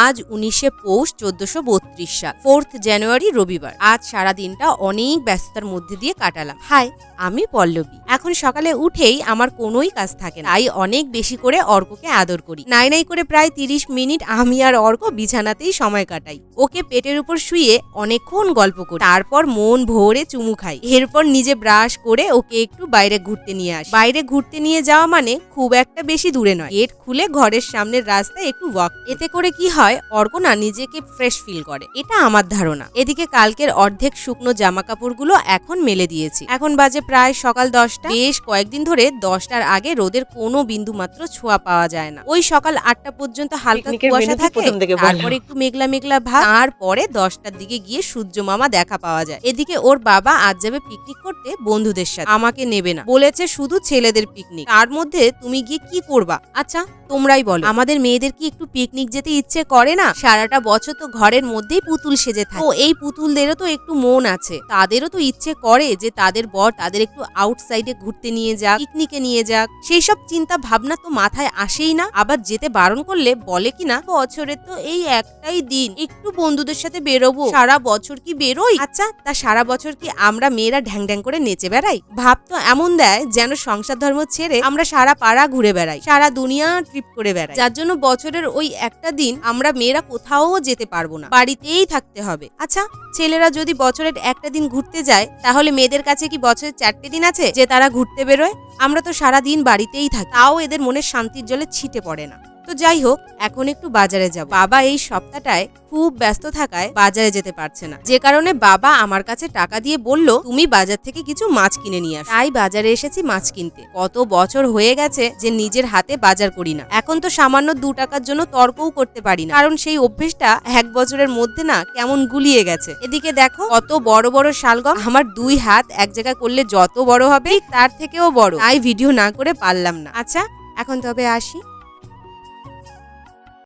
আজ 19শে পৌষ 1432 সাল 4 জানুয়ারি রবিবার। আজ সারা দিনটা অনেক ব্যস্ততার মধ্যে দিয়ে কাটালাম। হাই, আমি পল্লবী। এখন সকালে উঠেই আমার কোনোই কাজ থাকে না, তাই অনেক বেশি করে অর্ককে আদর করি। নাই নাই করে প্রায় 30 মিনিট আমি আর অর্ক বিছানাতেই সময় কাটাই। ওকে পেটের উপর শুয়ে অনেকক্ষণ গল্প করি, তারপর মন ভরে চুমু খাই। এরপর নিজে ব্রাশ করে ওকে একটু বাইরে ঘুরতে নিয়ে আসি। বাইরে ঘুরতে নিয়ে যাওয়া মানে খুব একটা বেশি দূরে নয়, গেট খুলে ঘরের সামনের রাস্তায় একটু ওয়াক। এতে করে কি হয়, অর্ক না নিজেকে ফ্রেশ ফিল করে, এটা আমার ধারণা। এদিকে কালকের অর্ধেক শুকনো জামা কাপড়গুলো এখন মেলে দিয়েছি। এখন বাজে প্রায় সকাল 10টা। বেশ কয়েকদিন ধরে 10টার আগে রোদের কোনো বিন্দু মাত্র ছোঁয়া পাওয়া যায় না। ওই সকাল 8টা পর্যন্ত হালকা কুয়াশা থাকে, তারপরে একটু মেঘলা মেঘলা ভাব, তারপরে 10টার দিকে গিয়ে সূর্য মামা দেখা পাওয়া যায়। এদিকে ওর বাবা আজ যাবে পিকনিক করতে বন্ধুদের সাথে, আমাকে নেবে না বলেছে, শুধু ছেলেদের পিকনিক। তার মধ্যে তুমি গিয়ে কি করবা? আচ্ছা তোমরাই বলো, আমাদের মেয়েদের কি একটু পিকনিক যেতে ইচ্ছে করে না? সারাটা বছর তো ঘরের মধ্যেই পুতুল সেজে থাকে। ও এই পুতুলদেরও তো একটু মন আছে, তাদেরও তো ইচ্ছে করে যে তাদের বর তাদের একটু আউটসাইডে ঘুরতে নিয়ে যাক, পিকনিকে নিয়ে যাক। সেই সব চিন্তা ভাবনা তো মাথায় আসেই না। আবার যেতে বারণ করলে বলে কিনা, বছরে তো এই একটাই দিন, একটু বন্ধুদের সাথে বেরোবো, সারা বছর কি বেরোই? আচ্ছা তা সারা বছর কি আমরা মেয়েরা ঢ্যাং ঢ্যাং করে নেচে বেড়াই? ভাব তো এমন দেয় যেন সংসার ধর্ম ছেড়ে আমরা সারা পাড়া ঘুরে বেড়াই, সারা দুনিয়া ট্রিপ করে বেড়াই, যার জন্য বছরের ওই একটা দিন আমরা মেয়েরা কোথাও যেতে পারবো না, বাড়িতেই থাকতে হবে। আচ্ছা ছেলেরা যদি বছরের একটা দিন ঘুরতে যায়, তাহলে মেয়েদের কাছে কি বছরের 4টে দিন আছে যে তারা ঘুরতে বেরোয়? আমরা তো সারা দিন বাড়িতেই থাকি, তাও এদের মনের শান্তির জলে ছিটে পড়ে না। তো যাই হোক, এখন একটু বাজারে যাব। বাবা এই সপ্তাহটায় খুব ব্যস্ত থাকায় বাজারে যেতে পারছে না, যে কারণে বাবা আমার কাছে টাকা দিয়ে বলল, তুমি বাজার থেকে কিছু মাছ কিনে নিয়ে আস। তাই বাজারে এসেছি মাছ কিনতে। কত বছর হয়ে গেছে যে নিজের হাতে বাজার করি না। এখন তো সামান্য 2 টাকার জন্য তর্কও করতে পারি না, কারণ সেই অভ্যেসটা 1 বছরের মধ্যে না কেমন গুলিয়ে গেছে। এদিকে দেখো কত বড় বড় শালগম, আমার 2 হাত এক জায়গায় করলে যত বড় হবে তার থেকেও বড়, তাই ভিডিও না করে পারলাম না। আচ্ছা এখন তবে আসি।